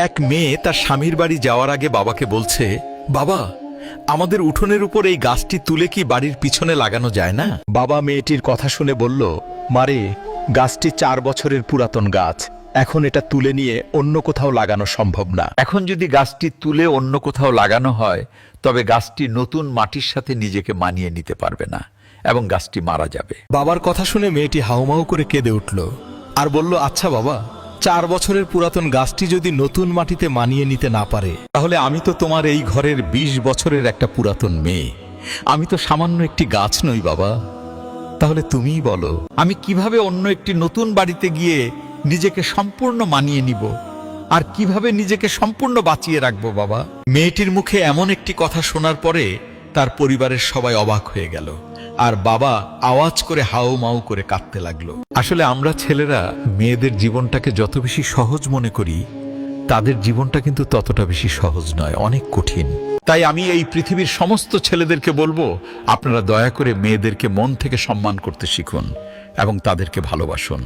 এক মেয়ে তার স্বামীর বাড়ি যাওয়ার আগে বাবাকে বলছে, বাবা, আমাদের উঠোনের উপর এই গাছটি তুলে কি বাড়ির পিছনে লাগানো যায় না? বাবা মেয়েটির কথা শুনে বলল, মারে, গাছটি 4 বছরের পুরাতন গাছ, এখন এটা তুলে নিয়ে অন্য কোথাও লাগানো সম্ভব না। এখন যদি গাছটি তুলে অন্য কোথাও লাগানো হয়, তবে গাছটি নতুন মাটির সাথে নিজেকে মানিয়ে নিতে পারবে না এবং গাছটি মারা যাবে। বাবার কথা শুনে মেয়েটি হাউমাউ করে কেঁদে উঠল আর বলল, আচ্ছা বাবা, 4 বছরের পুরাতন গাছটি যদি নতুন মাটিতে মানিয়ে নিতে না পারে, তাহলে আমি তো তোমার এই ঘরের 20 বছরের একটা পুরাতন মেয়ে, আমি তো সামান্য একটি গাছ নই বাবা। তাহলে তুমিই বলো, আমি কিভাবে অন্য একটি নতুন বাড়িতে গিয়ে নিজেকে সম্পূর্ণ মানিয়ে নিব আর কিভাবে নিজেকে সম্পূর্ণ বাঁচিয়ে রাখবো বাবা? মেয়েটির মুখে এমন একটি কথা শোনার পরে তার পরিবারের সবাই অবাক হয়ে গেল আর বাবা আওয়াজ করে হাউমাউ করে কাঁদতে লাগলো। আসলে আমরা ছেলেরা মেয়েদের জীবনটাকে যত বেশি সহজ মনে করি, তাদের জীবনটা কিন্তু ততটা বেশি সহজ নয়, অনেক কঠিন। তাই আমি এই পৃথিবীর সমস্ত ছেলেদেরকে বলবো, আপনারা দয়া করে মেয়েদেরকে মন থেকে সম্মান করতে শিখুন এবং তাদেরকে ভালোবাসুন।